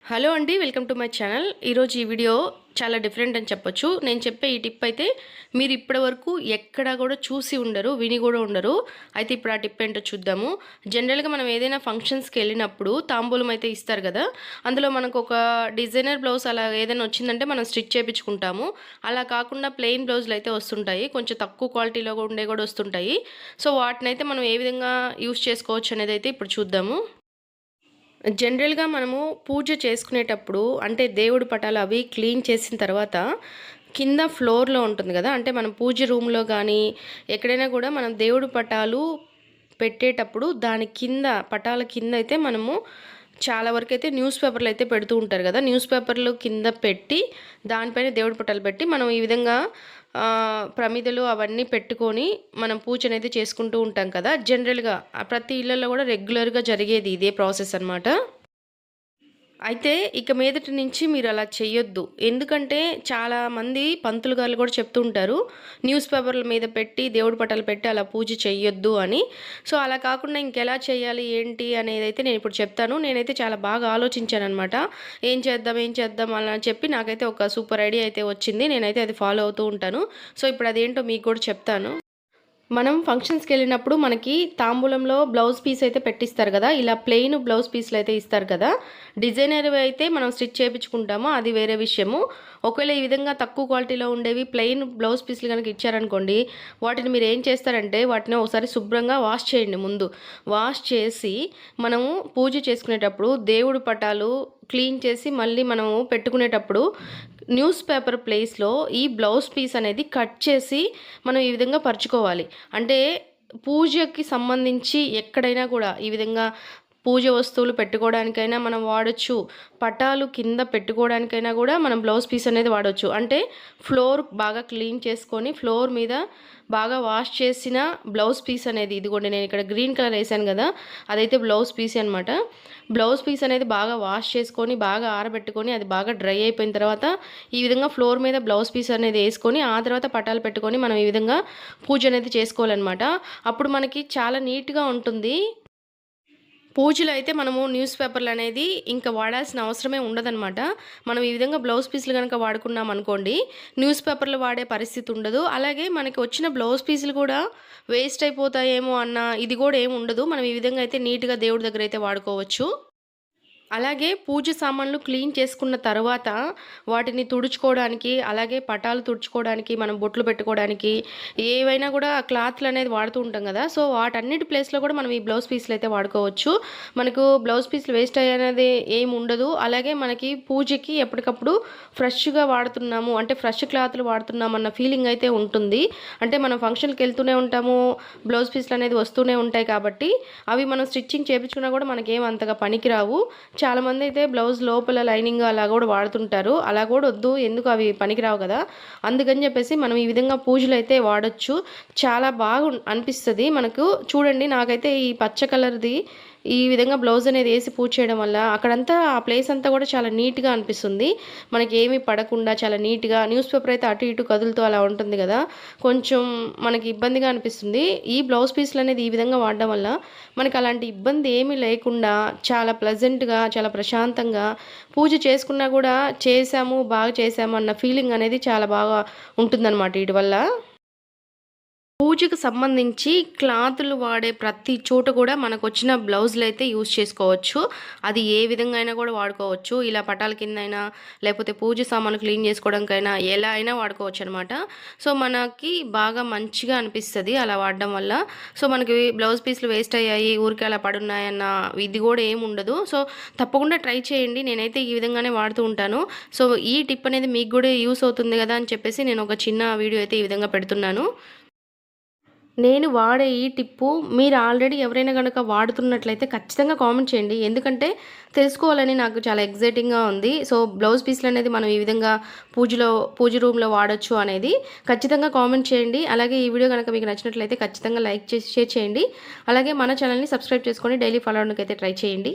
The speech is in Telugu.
హలో అండి, వెల్కమ్ టు మై ఛానల్. ఈరోజు ఈ వీడియో చాలా డిఫరెంట్ అని చెప్పొచ్చు. నేను చెప్పే ఈ టిప్ అయితే మీరు ఇప్పటి వరకు ఎక్కడా కూడా చూసి ఉండరు, విని కూడా ఉండరు. అయితే ఇప్పుడు ఆ టిప్ ఏంటో చూద్దాము. జనరల్గా మనం ఏదైనా ఫంక్షన్స్కి వెళ్ళినప్పుడు తాంబూలం అయితే ఇస్తారు కదా, అందులో మనకు ఒక డిజైనర్ బ్లౌజ్ అలా ఏదైనా వచ్చిందంటే మనం స్టిచ్ చేయించుకుంటాము. అలా కాకుండా ప్లెయిన్ బ్లౌజులు అయితే వస్తుంటాయి, కొంచెం తక్కువ క్వాలిటీలో ఉండే కూడా వస్తుంటాయి. సో వాటిని అయితే మనం ఏ విధంగా యూస్ చేసుకోవచ్చు అనేది అయితే ఇప్పుడు చూద్దాము. జనరల్‌గా మనము పూజ చేసుకునేటప్పుడు అంటే దేవుడి పటాలు అవి క్లీన్ చేసిన తర్వాత కింద ఫ్లోర్‌లో ఉంటుంది గదా! అంటే మనం పూజ రూమ్‌లో గానీ, ఎక్కడైనా గూడా మనం దేవుడి పటాలు పెట్టేటప్పుడు దాని కింద పటాల కింద అయితే మనము చాలా వరకైతే న్యూస్ పేపర్‌లు అయితే పెడుతూ ఉంటారు గదా! న్యూస్ పేపర్‌లు కింద పెట్టి దానిపైన దేవుడి పటాలు పెట్టి మనం ఈ విధంగా ప్రమిదలు అవన్నీ పెట్టుకొని మనం పూజ అనేది చేసుకుంటూ ఉంటాం కదా! జనరల్‌గా ప్రతి ఇళ్లల్లో గూడా రెగ్యులర్‌గా జరిగేది ఇదే ప్రాసెస్ అనమాట. అయితే ఇక మీదటి నుంచి మీరు అలా చెయ్యొద్దు. ఎందుకంటే చాలామంది పంతులు గారులు కూడా చెప్తూ ఉంటారు. న్యూస్ పేపర్‌ల మీద పెట్టి, దేవుడి పటాలు పెట్టి అలా పూజ చెయ్యొద్దు అని. సో, అలా కాకుండా ఇంకెలా చేయాలి, ఏంటి అనేదైతే నేనిప్పుడు చెప్తాను. నేనైతే చాలా బాగా ఆలోచించాననమాట. ఏం చేద్దాం అలా అని చెప్పి నాకైతే ఒక సూపర్ ఐడియా అయితే వచ్చింది. నేనైతే అది ఫాలో అవుతూ ఉంటాను. సో, ఇప్పుడు అదేంటో మీకు కూడా చెప్తాను. మనం ఫంక్షన్స్‌కెళ్ళినప్పుడు మనకి తాంబూలంలో బ్లౌజ్ పీస్ అయితే పెట్టిస్తారు గదా! ఇలా ప్లెయిన్ బ్లౌజ్ పీస్‌లయితే ఇస్తారు కదా! డిజైనర్‌వి అయితే మనం స్టిచ్ చేపించుకుంటాము, అది వేరే విషయము. ఒకవేళ ఈ విధంగా తక్కువ క్వాలిటీలో ఉండేవి ప్లెయిన్ బ్లౌజ్ పీస్‌లు గనుక ఇచ్చారనుకోండి, వాటిని మీరేం చేస్తారంటే వాటిని ఒకసారి శుభ్రంగా వాష్ చేయండి ముందు. వాష్ చేసి మనము పూజ చేసుకునేటప్పుడు దేవుడి పటాలు క్లీన్ చేసి మళ్ళీ మనము పెట్టుకునేటప్పుడు న్యూస్ పేపర్ ప్లేస్‌లో ఈ బ్లౌజ్ పీస్ అనేది కట్ చేసి మనం ఈ విధంగా పరుచుకోవాలి. అంటే పూజకి సంబంధించి ఎక్కడైనా కూడా ఈ విధంగా పూజ వస్తువులు పెట్టుకోవడానికైనా మనం వాడొచ్చు. పటాలు కింద పెట్టుకోవడానికైనా కూడా మనం బ్లౌజ్ పీస్ అనేది వాడొచ్చు. అంటే ఫ్లోర్ బాగా క్లీన్ చేసుకొని ఫ్లోర్ మీద బాగా వాష్ చేసిన బ్లౌజ్ పీస్ అనేది, ఇదిగోండి నేను ఇక్కడ గ్రీన్ కలర్ వేసాను కదా, అదైతే బ్లౌజ్ పీస్ అనమాట. బ్లౌజ్ పీస్ అనేది బాగా వాష్ చేసుకొని బాగా ఆరబెట్టుకొని అది బాగా డ్రై అయిపోయిన తర్వాత ఈ విధంగా ఫ్లోర్ మీద బ్లౌజ్ పీస్ అనేది వేసుకొని ఆ తర్వాత పటాలు పెట్టుకొని మనం ఈ విధంగా పూజ అనేది చేసుకోవాలన్నమాట. అప్పుడు మనకి చాలా నీట్‌గా ఉంటుంది. పూజలో అయితే మనము న్యూస్ పేపర్లు అనేది ఇంకా వాడాల్సిన అవసరమే ఉండదనమాట. మనం ఈ విధంగా బ్లౌజ్ పీసులు గనక వాడుకున్నాం అనుకోండి, న్యూస్ పేపర్లు వాడే పరిస్థితి ఉండదు. అలాగే మనకి వచ్చిన బ్లౌజ్ పీసులు కూడా వేస్ట్ అయిపోతాయేమో అన్న ఇది కూడా ఏమి ఉండదు. మనం ఈ విధంగా అయితే నీట్‌గా దేవుడి దగ్గర అయితే వాడుకోవచ్చు. అలాగే పూజ సామాన్లు క్లీన్ చేసుకున్న తర్వాత వాటిని తుడుచుకోవడానికి, అలాగే పటాలు తుడుచుకోవడానికి, మనం బొట్లు పెట్టుకోవడానికి ఏవైనా కూడా క్లాత్లు అనేది వాడుతూ ఉంటాం కదా! సో, వాటన్నిటి ప్లేస్‌లో కూడా మనం ఈ బ్లౌజ్ పీస్‌లు అయితే వాడుకోవచ్చు. మనకు బ్లౌజ్ పీస్‌లు వేస్ట్ అయ్యేది ఏమి ఉండదు. అలాగే మనకి పూజకి ఎప్పటికప్పుడు ఫ్రెష్‌గా వాడుతున్నాము అంటే ఫ్రెష్ క్లాత్లు వాడుతున్నామన్న ఫీలింగ్ అయితే ఉంటుంది. అంటే మనం ఫంక్షన్‌కి వెళ్తూనే ఉంటాము, బ్లౌజ్ పీస్‌లు అనేది వస్తూనే ఉంటాయి కాబట్టి అవి మనం స్టిచ్చింగ్ చేపించుకున్నా కూడా మనకేం అంతగా పనికిరావు. చాలామంది అయితే బ్లౌజ్ లోపల లైనింగ్ అలా కూడా వాడుతుంటారు. అలా కూడా వద్దు, ఎందుకు అవి పనికిరావు కదా! అందుకని చెప్పేసి మనం ఈ విధంగా పూజలు అయితే వాడొచ్చు. చాలా బాగా అనిపిస్తది మనకు. చూడండి, నాకైతే ఈ పచ్చ కలర్‌ది ఈ విధంగా బ్లౌజ్ అనేది వేసి పూజ చేయడం వల్ల అక్కడంతా ఆ ప్లేస్ అంతా కూడా చాలా నీట్‌గా అనిపిస్తుంది. మనకి ఏమీ పడకుండా చాలా నీట్‌గా, న్యూస్ పేపర్ అయితే అటు ఇటు కదులుతూ అలా ఉంటుంది కదా! కొంచెం మనకి ఇబ్బందిగా అనిపిస్తుంది. ఈ బ్లౌజ్ పీస్‌లు అనేది ఈ విధంగా వాడడం వల్ల మనకి అలాంటి ఇబ్బంది ఏమీ లేకుండా చాలా ప్లెజెంట్‌గా, చాలా ప్రశాంతంగా పూజ చేసుకున్నా కూడా చేశాము, బాగా చేశాము అన్న ఫీలింగ్ అనేది చాలా బాగా ఉంటుందన్నమాట వీటి వల్ల. పూజకు సంబంధించి క్లాతులు వాడే ప్రతి చోట కూడా మనకొచ్చిన బ్లౌజులు అయితే యూజ్ చేసుకోవచ్చు. అది ఏ విధంగా అయినా కూడా వాడుకోవచ్చు. ఇలా పటాల కింద అయినా, లేకపోతే పూజ సామాన్లు క్లీన్ చేసుకోవడానికైనా ఎలా అయినా వాడుకోవచ్చు అనమాట. సో, మనకి బాగా మంచిగా అనిపిస్తది అలా వాడడం వల్ల. సో, మనకి బ్లౌజ్ పీస్‌లు వేస్ట్ అయ్యాయి, ఊరికే అలా పడున్నాయన్న ఇది కూడా ఏమి ఉండదు. సో, తప్పకుండా ట్రై చేయండి. నేనైతే ఈ విధంగానే వాడుతూ ఉంటాను. సో, ఈ టిప్ అనేది మీకు కూడా యూజ్ అవుతుంది కదా అని చెప్పేసి నేను ఒక చిన్న వీడియో అయితే ఈ విధంగా పెడుతున్నాను. నేను వాడే ఈ టిప్పు మీరు ఆల్రెడీ ఎవరైనా గనక వాడుతున్నట్లయితే ఖచ్చితంగా కామెంట్ చేయండి. ఎందుకంటే తెలుసుకోవాలని నాకు చాలా ఎక్సైటింగ్‌గా ఉంది. సో, బ్లౌజ్ పీస్‌లనేది మనం ఈ విధంగా పూజ రూమ్‌లో వాడొచ్చు అనేది ఖచ్చితంగా కామెంట్ చేయండి. అలాగే ఈ వీడియో గనక మీకు నచ్చినట్లయితే ఖచ్చితంగా లైక్ చేసి షేర్ చేయండి. అలాగే మన ఛానెల్‌ని సబ్స్క్రైబ్ చేసుకొని డైలీ ఫాలో అవ్వడానికైతే ట్రై చేయండి.